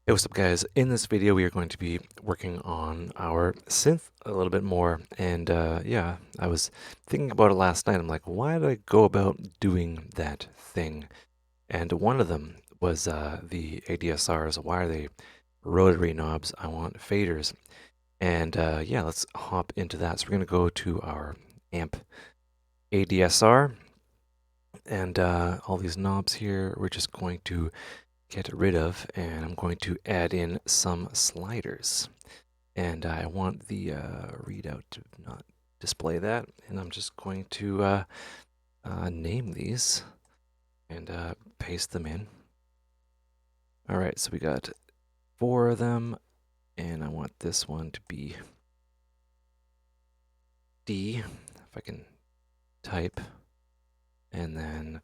Hey, what's up guys? In this video we are going to be working on our synth a little bit more, and yeah, I was thinking about it last night. I'm like, why did I go about doing that thing? And one of them was the ADSRs. Why are they rotary knobs? I want faders. And yeah, let's hop into that. So we're going to go to our amp ADSR, and all these knobs here we're just going to get rid of, and I'm going to add in some sliders. And I want the readout to not display that, and I'm just going to name these and paste them in. All right, so we got 4 of them, and I want this one to be D, if I can type, and then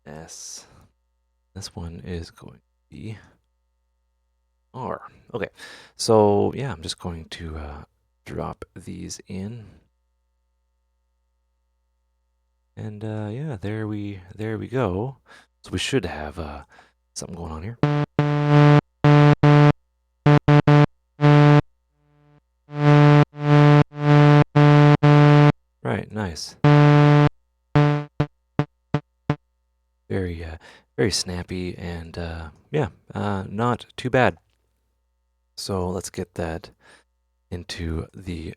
S. This one is going to be R. Okay, so yeah, I'm just going to drop these in, and yeah, there we go. So we should have something going on here. Right, nice. Very snappy, and yeah, not too bad. So let's get that into the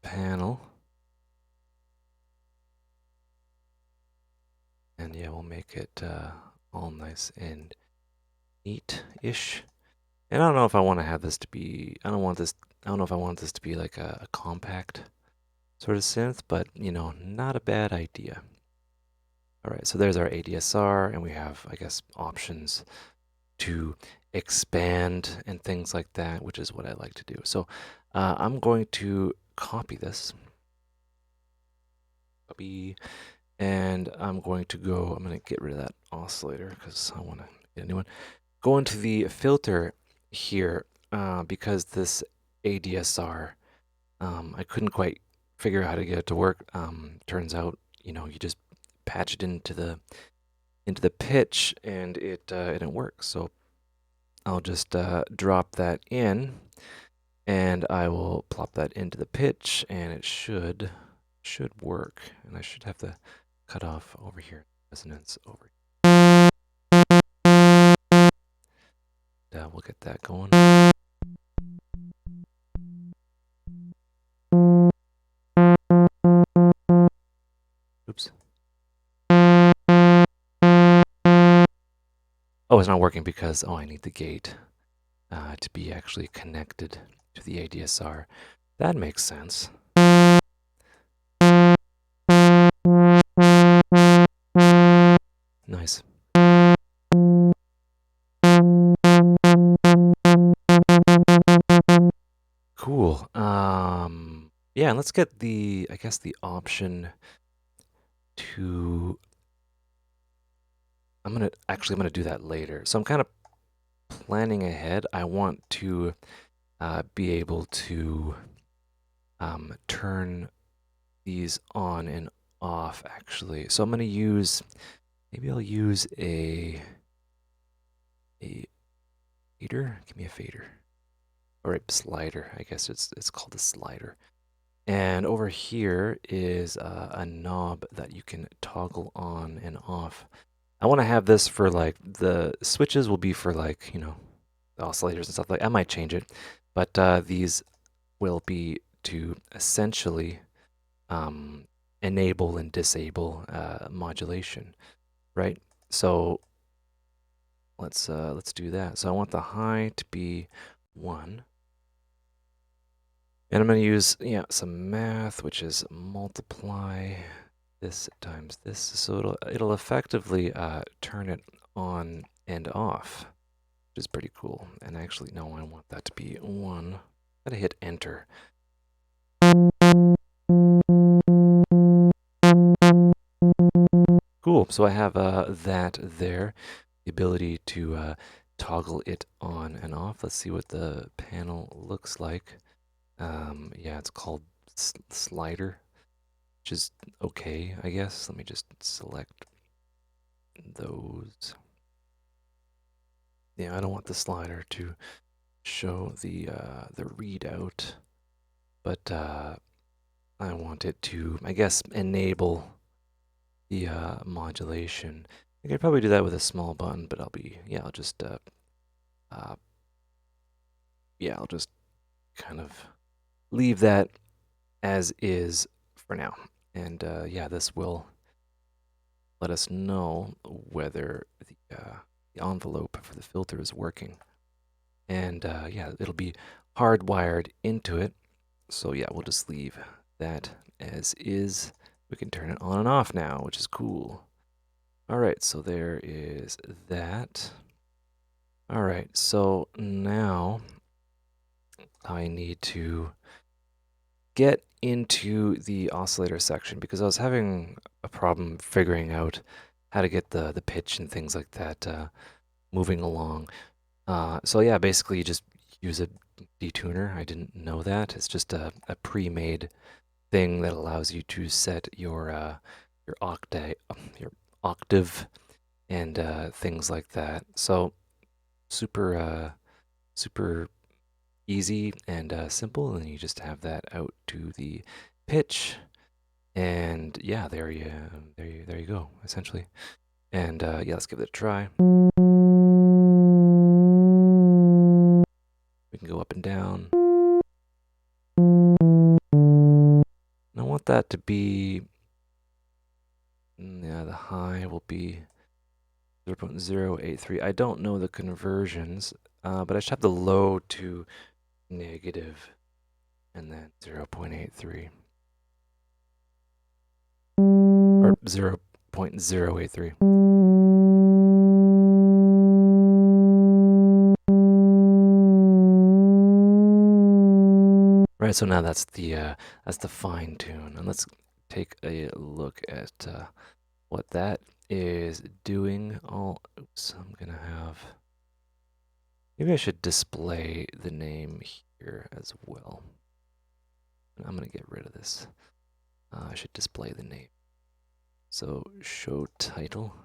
panel. And yeah, we'll make it all nice and neat-ish. And I don't know if I want to have this to be, I don't know if I want this to be like a compact sort of synth, but you know, not a bad idea. All right, so there's our ADSR, and we have, I guess, options to expand and things like that, which is what I like to do. So I'm going to copy this. Copy. And I'm going to get rid of that oscillator because I want to get a new one. Go into the filter here because this ADSR, I couldn't quite figure out how to get it to work. Turns out, you know, you just patch it into the pitch, and it didn't work. So I'll just drop that in, and I will plop that into the pitch, and it should work. And I should have the cutoff over here, resonance over here. We'll get that going. Oops. Oh, it's not working because, I need the gate to be actually connected to the ADSR. That makes sense. Nice. Cool. Yeah, and let's get I guess the option to, I'm gonna do that later. So I'm kind of planning ahead. I want to be able to turn these on and off, actually. So I'm gonna use, maybe I'll use a fader. Give me a fader, or a slider. I guess it's called a slider. And over here is a knob that you can toggle on and off. I want to have this for like, the switches will be for like, you know, the oscillators and stuff like that. I might change it, but these will be to essentially enable and disable modulation, right? So let's do that. So I want the high to be 1. And I'm going to use, yeah, some math, which is multiply this times this. So it'll effectively turn it on and off, which is pretty cool. And actually, no, I want that to be 1. Gotta hit enter. Cool. So I have that there, the ability to toggle it on and off. Let's see what the panel looks like. Yeah, it's called slider, which is okay, I guess. Let me just select those. Yeah, I don't want the slider to show the readout, but I want it to, I guess, enable the modulation. I could probably do that with a small button, but I'll just I'll just kind of leave that as is for now. And yeah, this will let us know whether the envelope for the filter is working. And yeah, it'll be hardwired into it. So yeah, we'll just leave that as is. We can turn it on and off now, which is cool. All right, so there is that. All right, so now I need to get into the oscillator section because I was having a problem figuring out how to get the pitch and things like that moving along. So yeah, basically you just use a detuner. I didn't know that. It's just a pre-made thing that allows you to set your octave and things like that. So super easy and simple, and you just have that out to the pitch, and yeah, there you go, essentially. And yeah, let's give it a try. We can go up and down. And I want that to be, yeah, the high will be 0.083. I don't know the conversions, but I should have the low to negative, and then 0.83. Or 0.083. Right, so now that's the fine tune, and let's take a look at what that is doing. Oops, I'm gonna have. Maybe I should display the name here as well. I'm gonna get rid of this. I should display the name. So show title.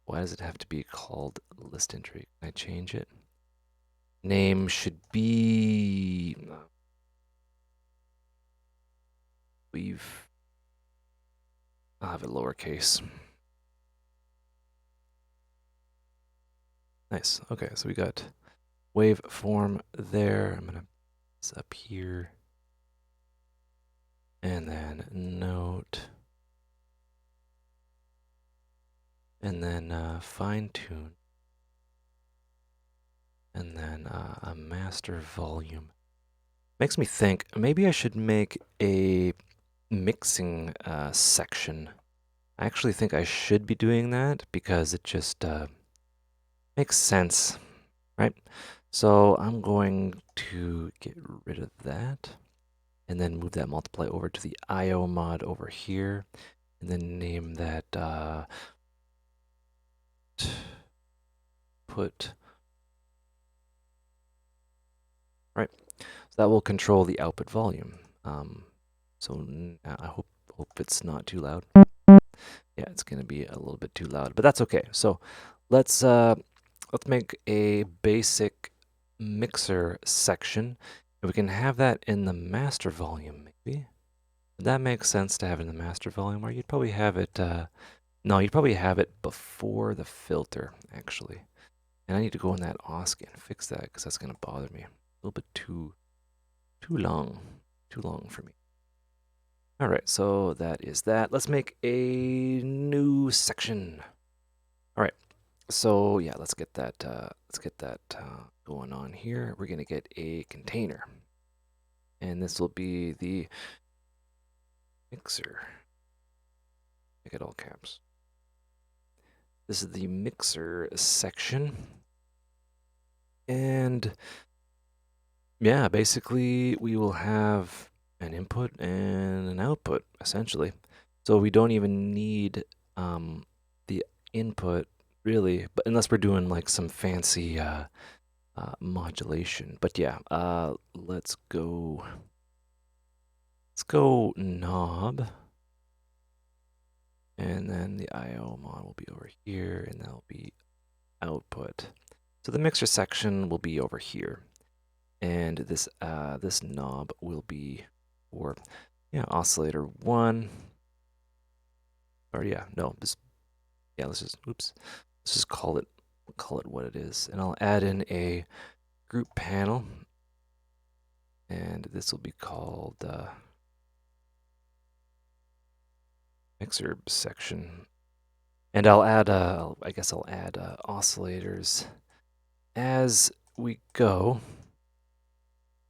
Why does it have to be called list entry? Can I change it? Name should be. I'll have it lowercase. Nice. Okay, so we got waveform there. I'm gonna put this up here. And then note. And then fine tune. And then a master volume. Makes me think maybe I should make a mixing section. I actually think I should be doing that because it just makes sense, right? So I'm going to get rid of that and then move that multiply over to the IO mod over here and then name that put, right? So that will control the output volume. So I hope it's not too loud. Yeah, it's gonna be a little bit too loud, but that's okay. So let's make a basic mixer section. And we can have that in the master volume, maybe. Would that make sense to have it in the master volume, or you'd probably have it. No, you'd probably have it before the filter, actually. And I need to go in that OSC and fix that because that's gonna bother me a little bit too long for me. All right, so that is that. Let's make a new section. All right, so yeah, let's get that going on here. We're gonna get a container, and this will be the mixer. Make it all caps. This is the mixer section, and yeah, basically we will have an input and an output, essentially. So we don't even need the input, really, but unless we're doing like some fancy modulation. But yeah, let's go knob. And then the IO mod will be over here, and that'll be output. So the mixer section will be over here, and this knob will be for oscillator 1. Or let's just call it what it is, and I'll add in a group panel, and this will be called mixer section. And I'll add, I guess I'll add oscillators as we go.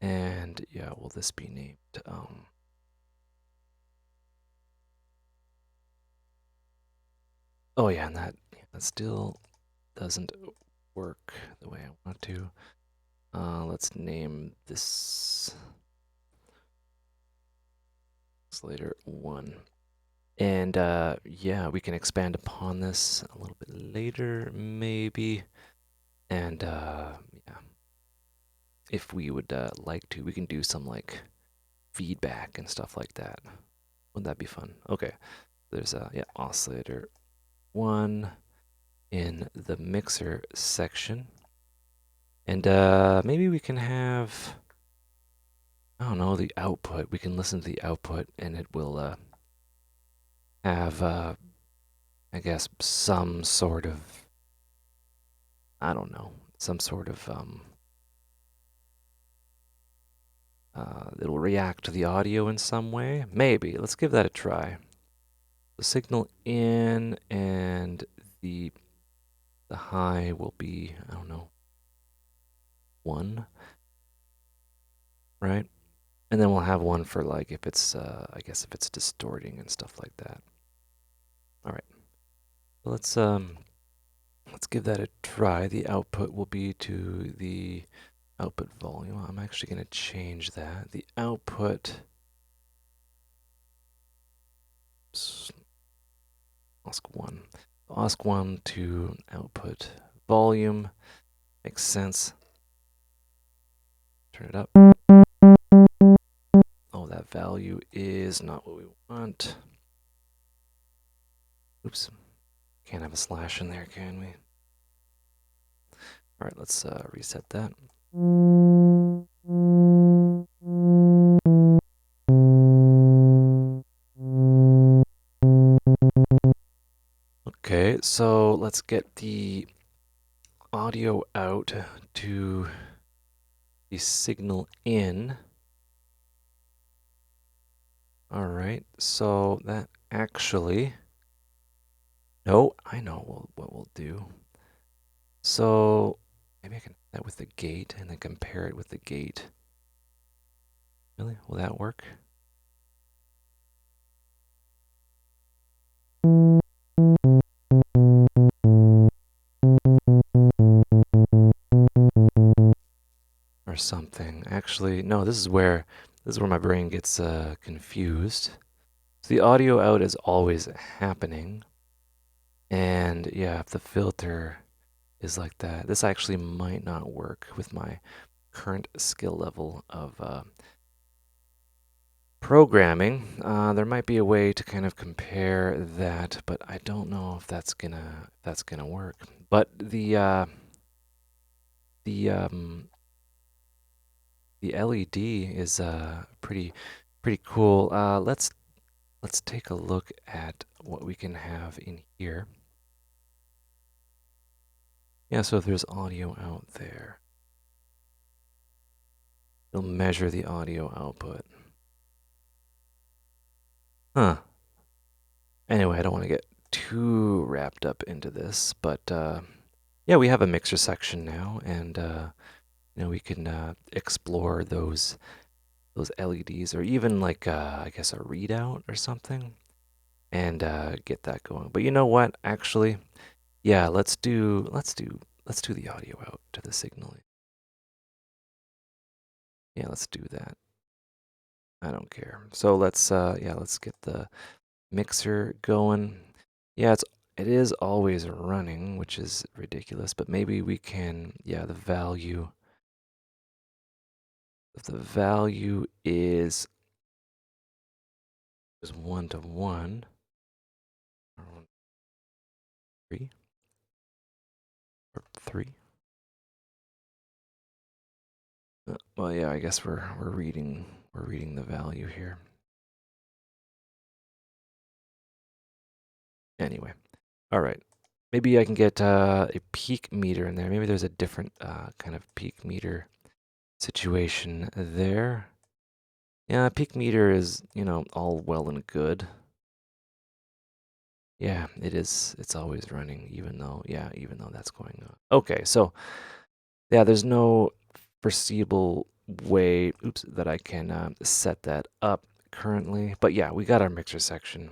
And yeah, will this be named? Oh yeah, and that still doesn't work the way I want to. Let's name this oscillator 1. And yeah, we can expand upon this a little bit later, maybe. And yeah, if we would like to, we can do some like feedback and stuff like that. Wouldn't that be fun? Okay, there's oscillator 1 in the mixer section. And maybe we can have, I don't know, the output. We can listen to the output and it will have, I guess, some sort of, I don't know, some sort of, it'll react to the audio in some way. Maybe. Let's give that a try. The signal in and the high will be, I don't know, 1, right? And then we'll have one for like if it's, I guess if it's distorting and stuff like that. All right. Let's give that a try. The output will be to the output volume. I'm actually going to change that. The output, OSC1 to output volume. Makes sense. Turn it up. Oh, that value is not what we want. Oops. Can't have a slash in there, can we? All right, let's reset that. Okay, so let's get the audio out to the signal in. All right, so that actually, no, I know what we'll do. So maybe I can do that with the gate and then compare it with the gate. Really? Will that work? Or something. Actually, no, this is where my brain gets confused. So the audio out is always happening. And yeah, if the filter is like that, this actually might not work with my current skill level of programming. There might be a way to kind of compare that, but I don't know if that's gonna work. But the LED is pretty cool. Let's take a look at what we can have in here. Yeah, so if there's audio out there, it'll measure the audio output. Huh. Anyway, I don't want to get too wrapped up into this, but yeah, we have a mixer section now, and you know, we can explore those LEDs, or even like I guess a readout or something, and get that going. But you know what? Actually, yeah, let's do the audio out to the signal. Yeah, let's do that. I don't care. So let's get the mixer going. Yeah, it is always running, which is ridiculous, but maybe we can, yeah, the value, if the value is 1 to 1, or 3, or 3. Well, yeah, I guess we're reading the value here. Anyway, all right. Maybe I can get a peak meter in there. Maybe there's a different kind of peak meter situation there. Yeah, peak meter is, all well and good. Yeah, it is. It's always running, even though that's going on. Okay, so yeah, there's no foreseeable way, that I can set that up currently. But yeah, we got our mixer section.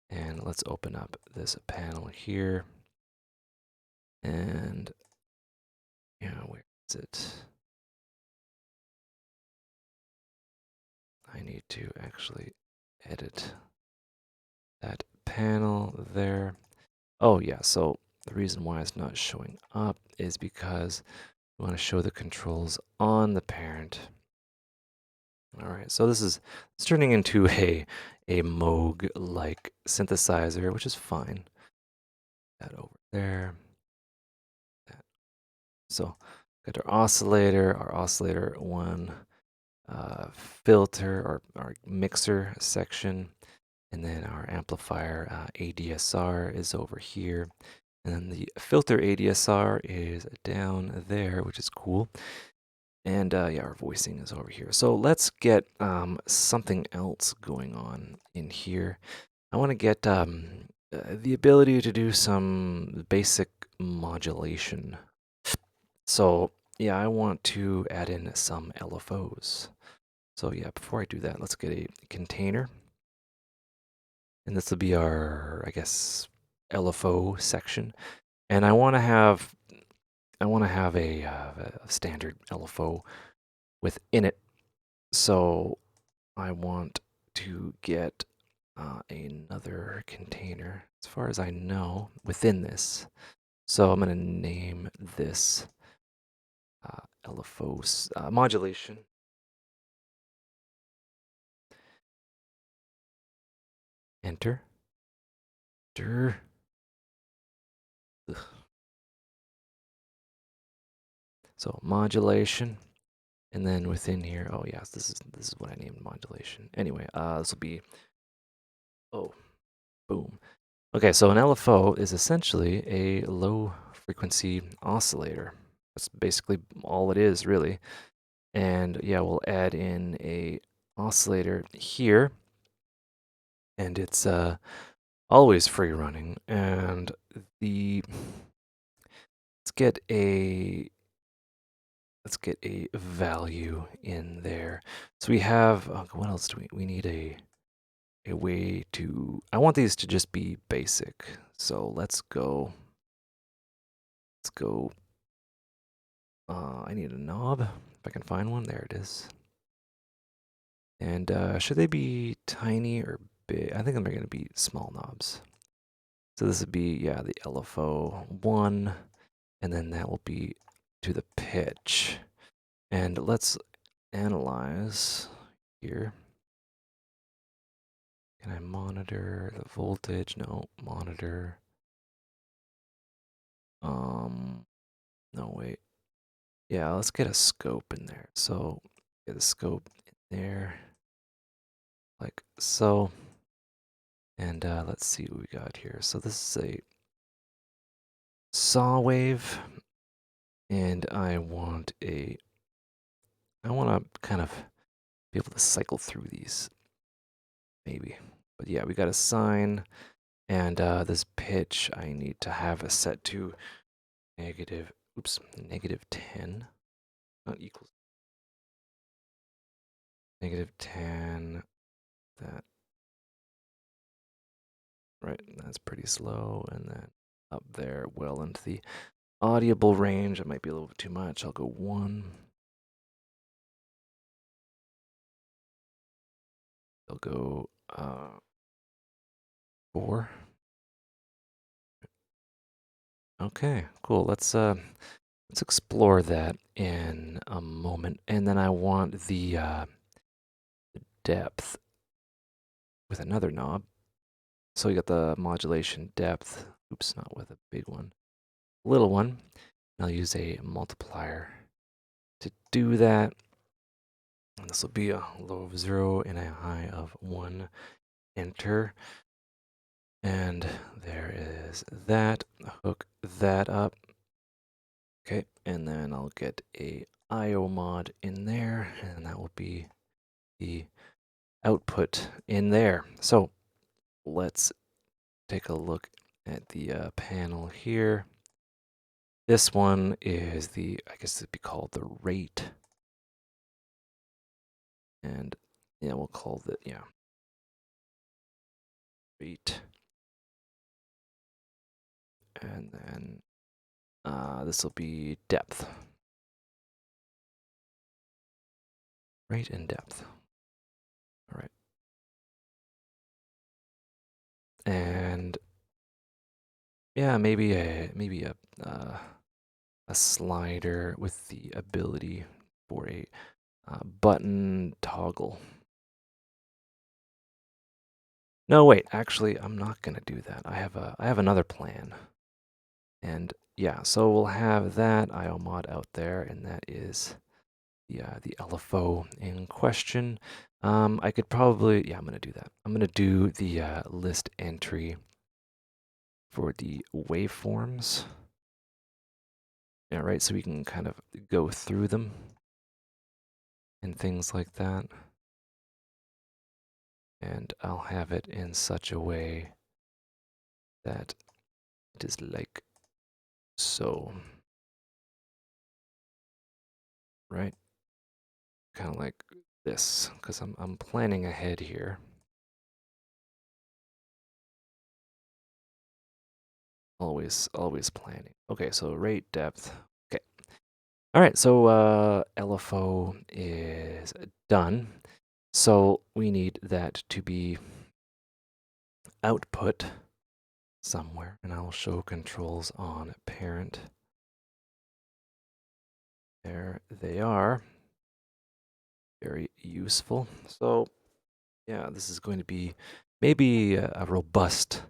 And let's open up this panel here. And yeah, where is it? I need to actually edit that panel there. Oh yeah, so the reason why it's not showing up is because we want to show the controls on the parent. All right, so it's turning into a Moog-like synthesizer, which is fine. That over there. That. So got our oscillator 1 filter or our mixer section, and then our amplifier ADSR is over here, and then the filter ADSR is down there, which is cool. And yeah, our voicing is over here. So let's get something else going on in here. I want to get the ability to do some basic modulation. So yeah, I want to add in some LFOs. So yeah, before I do that, let's get a container. And this will be our, I guess, LFO section. And I want to have a standard LFO within it. So I want to get another container, as far as I know, within this. So I'm going to name this LFO modulation. Enter. Ugh. So modulation. And then within here, oh yes, this is what I named modulation. Anyway, this will be, oh, boom. Okay, so an LFO is essentially a low frequency oscillator. That's basically all it is, really. And yeah, we'll add in a oscillator here, and it's always free running. And let's get a value in there. So we have, what else do we need a way to, I want these to just be basic. So let's go, I need a knob, if I can find one. There it is. And should they be tiny or big? I think they're going to be small knobs. So this would be, yeah, the LFO 1, and then that will be to the pitch. And let's analyze here. Can I monitor the voltage? No, monitor. No, wait. Yeah, let's get a scope in there. So get a scope in there, like so. And let's see what we got here. So this is a saw wave, and I want to kind of be able to cycle through these, maybe. But yeah, we got a sine, and this pitch I need to have a set to negative 10, not equals -10. That, right, that's pretty slow, and then up there, well into the audible range. It might be a little bit too much. I'll go 1. I'll go 4. Okay, cool. Let's explore that in a moment. And then I want the depth with another knob. So we got the modulation depth. Oops, not with a big one. Little one. I'll use a multiplier to do that. And this will be a low of 0 and a high of 1. Enter. And there is that. Hook that up. Okay, and then I'll get a IO mod in there, and that will be the output in there. So let's take a look at the panel here. This one is the, I guess it'd be called the rate. And yeah, we'll call it, yeah, rate. And then this will be depth. Rate and depth. All right. And yeah, maybe a slider with the ability for a button toggle. No, wait, actually, I'm not gonna do that. I have another plan. And yeah, so we'll have that IO mod out there, and that is the LFO in question. I could probably, yeah, I'm gonna do that. I'm gonna do the list entry for the waveforms. Yeah, right, so we can kind of go through them and things like that. And I'll have it in such a way that it is like so, right? Kind of like this, because I'm planning ahead here. Always planning. Okay, so rate depth. Okay. All right, so LFO is done. So we need that to be output somewhere, and I'll show controls on parent. There they are. Very useful. So yeah, this is going to be maybe a robust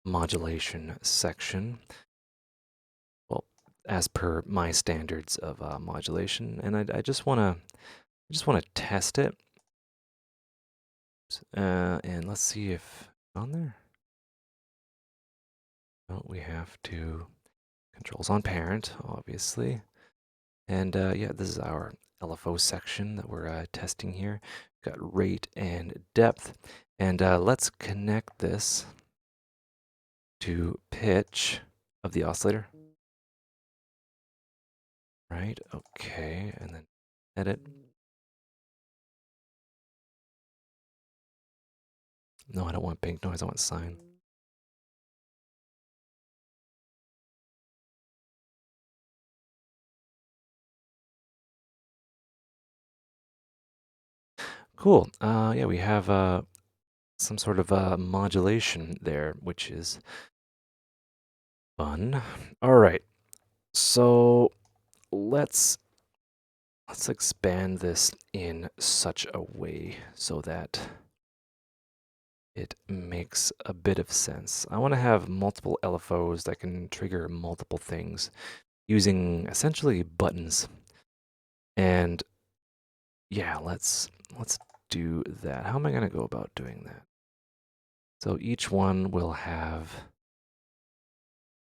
modulation section. Well, as per my standards of modulation, and I just want to test it. And let's see if on there. Well, we have to controls on parent, obviously. And yeah, this is our LFO section that we're testing here. Got rate and depth. And let's connect this to pitch of the oscillator. Right, okay, and then edit. No, I don't want pink noise, I want sine. Cool. Yeah, we have some sort of modulation there, which is fun. All right, so let's expand this in such a way so that it makes a bit of sense. I want to have multiple LFOs that can trigger multiple things using essentially buttons. And yeah, let's do that. How am I going to go about doing that? So each one will have,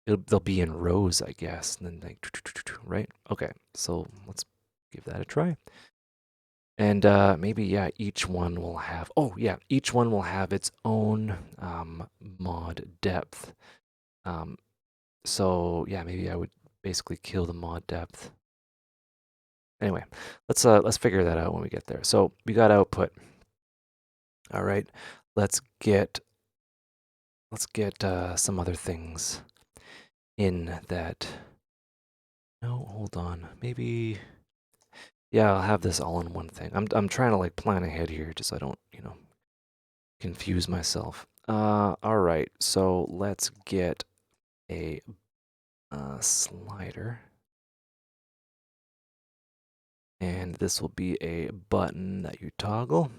they'll be in rows, I guess, and then like, right? Okay, so let's give that a try. And maybe, yeah, each one will have, oh yeah, each one will have its own mod depth. So yeah, maybe I would basically kill the mod depth. Anyway, let's figure that out when we get there. So we got output. All right, let's get some other things in that. No, hold on. Maybe, yeah, I'll have this all in one thing. I'm trying to like plan ahead here, just so I don't, confuse myself. All right. So let's get a slider, and this will be a button that you toggle.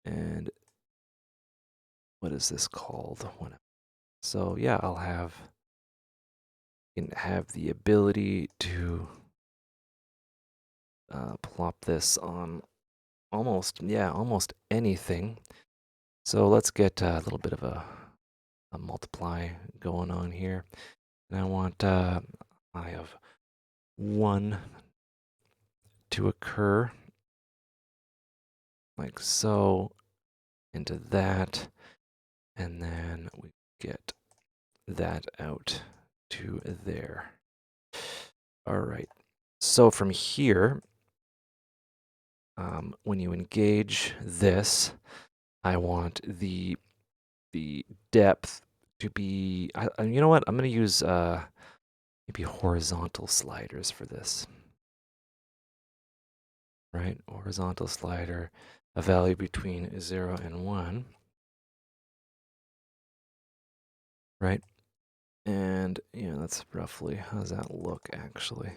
And what is this called? So yeah, I'll have can have the ability to plop this on almost anything. So let's get a little bit of a multiply going on here. And I want I of 1 to occur like so into that, and then we get that out to there. All right. So from here, when you engage this, I want the depth to be. You know what? I'm going to use maybe horizontal sliders for this. Right, horizontal slider, a value between 0 and 1. Right, and yeah, that's roughly, how does that look actually?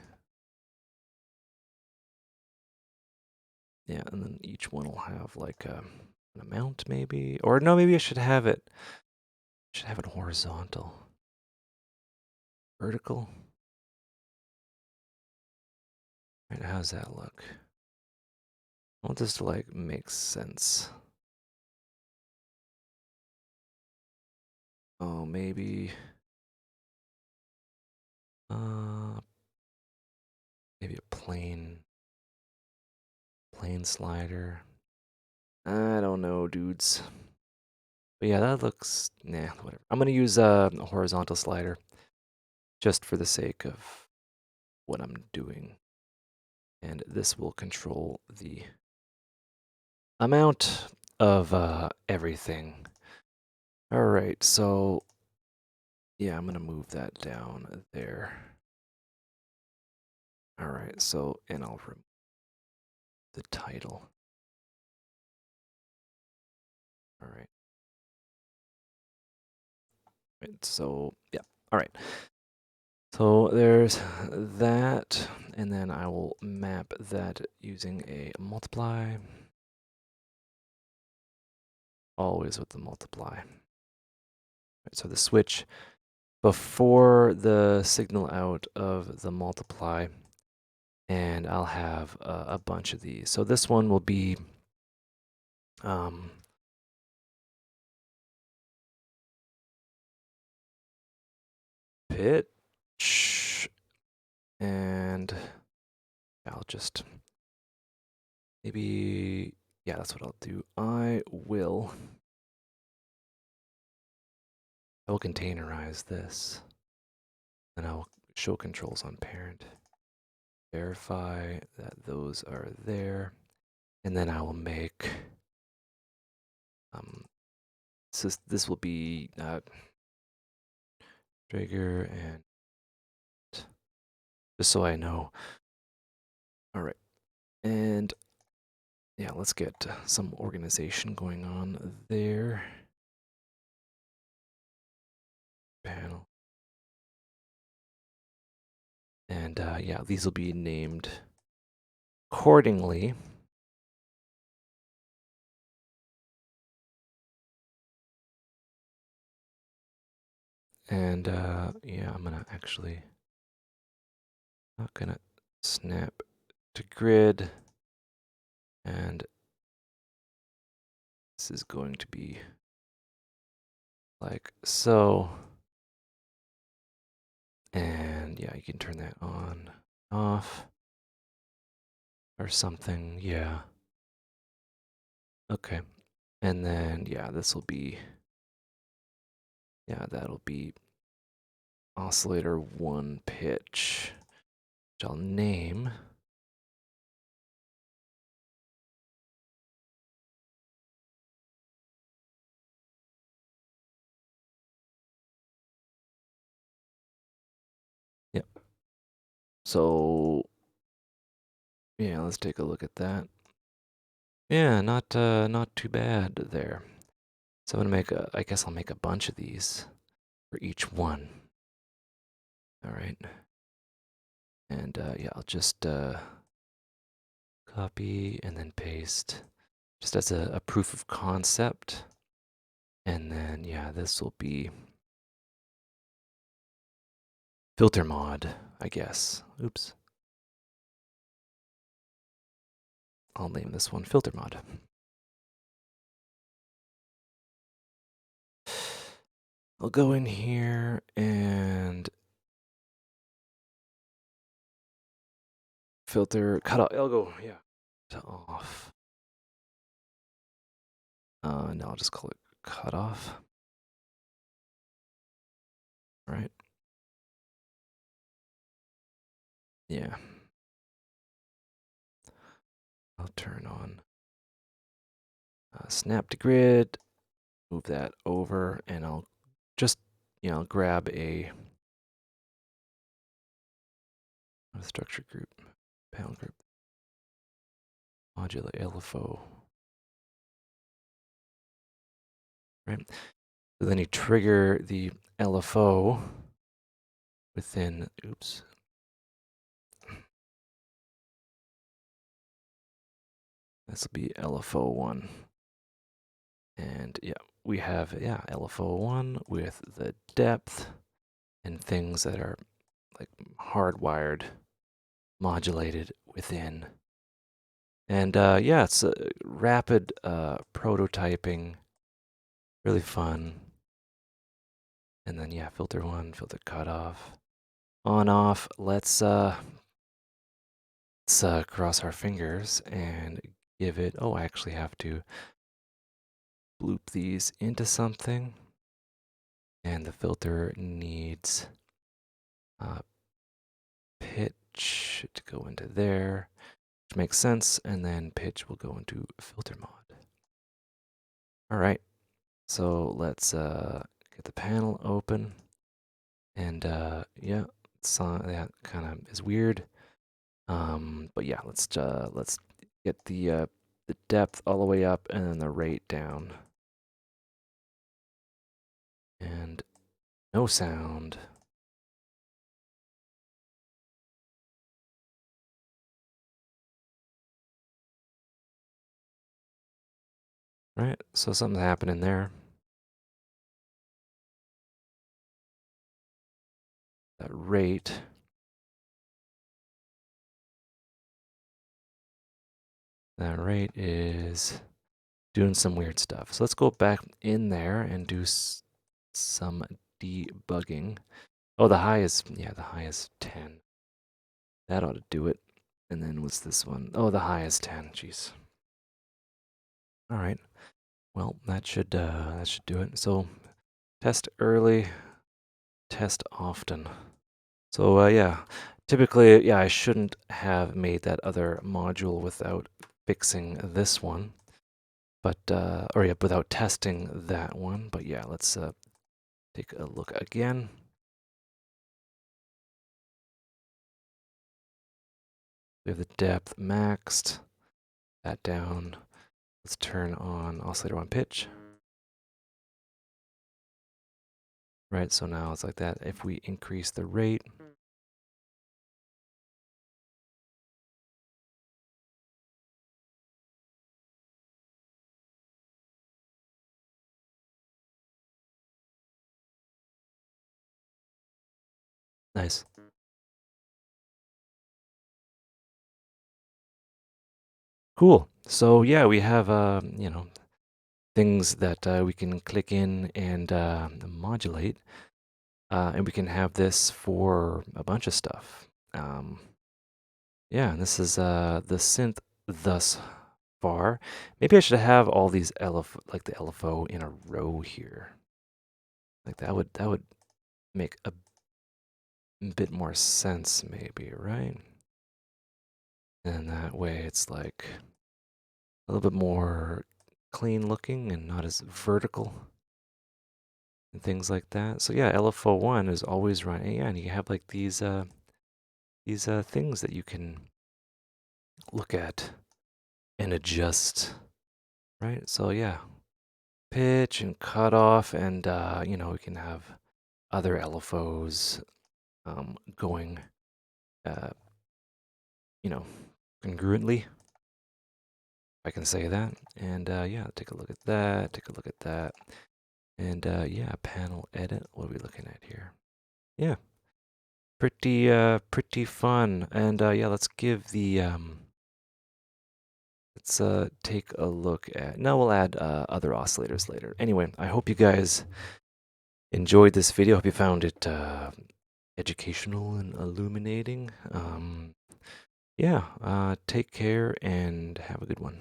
Yeah, and then each one will have like an amount maybe, or no, maybe I should have it horizontal. Vertical. Right, how's that look? I want this to like make sense. Oh, maybe maybe a plain slider. I don't know, dudes. But yeah, that looks, nah, whatever. I'm gonna use a horizontal slider just for the sake of what I'm doing. And this will control the amount of everything. All right, so yeah, I'm gonna move that down there. All right, so, and I'll remove the title. All right. Right, so yeah, all right. So there's that, and then I will map that using a multiply. Always with the multiply. Right, so the switch before the signal out of the multiply, and I'll have a bunch of these. So this one will be pitch, and I'll just maybe, yeah, that's what I'll do. I will containerize this, and I'll show controls on parent. Verify that those are there, and then I will make so this will be trigger, and just so I know. All right, and yeah, let's get some organization going on there. Panel, and yeah, these will be named accordingly. And yeah, I'm gonna actually not gonna snap to grid, and this is going to be like so. And yeah, you can turn that on, off, or something. Yeah. Okay. And then yeah, this will be, yeah, that'll be oscillator 1 pitch, which I'll name. Yep. So yeah, let's take a look at that. Yeah, not too bad there. So I'm gonna make I guess I'll make a bunch of these for each one. All right. And yeah, I'll just copy and then paste, just as a proof of concept. And then yeah, this will be filter mod, I guess. Oops. I'll name this one filter mod. I'll go in here and filter cut off. I'll go, yeah, to off. No, I'll just call it cut off. Right. Yeah. I'll turn on snap to grid, move that over, and I'll just, grab a structure group, panel group, modular LFO. Right. So then you trigger the LFO within, oops. This will be LFO1. And yeah, we have, LFO1 with the depth and things that are like hardwired, modulated within. And yeah, it's rapid prototyping, really fun. And then yeah, filter one, filter cutoff, on off. Let's cross our fingers and give it. Oh, I actually have to loop these into something, and the filter needs pitch to go into there, which makes sense, and then pitch will go into filter mod. All right, so let's get the panel open, and yeah, that kind of is weird, but yeah, let's get the depth all the way up and then the rate down, and no sound. Right, so something's happening there. That rate. That rate is doing some weird stuff. So let's go back in there and do some debugging. Oh, the high is 10. That ought to do it. And then what's this one? Oh, the high is 10. Jeez. All right. Well, that should do it. So test early, test often. So yeah, typically, yeah, I shouldn't have made that other module without fixing this one, but or yeah, without testing that one. But yeah, let's take a look again. We have the depth maxed, that down. Let's turn on oscillator on pitch. Right, so now it's like that. If we increase the rate, nice. Cool. So yeah, we have things that we can click in and modulate, and we can have this for a bunch of stuff. Yeah, and this is the synth thus far. Maybe I should have all these like the LFO in a row here. Like that would make a bit more sense, maybe, right? And that way it's like a little bit more clean looking and not as vertical and things like that. So yeah, LFO1 is always running. Yeah, and you have like these things that you can look at and adjust, right? So yeah, pitch and cutoff, and we can have other LFOs going, uh, congruently. I can say that. And yeah, take a look at that. Take a look at that. And yeah, panel edit. What are we looking at here? Yeah. pretty fun. And yeah, let's give the let's take a look at. Now we'll add other oscillators later. Anyway, I hope you guys enjoyed this video. Hope you found it educational and illuminating. Yeah, take care and have a good one.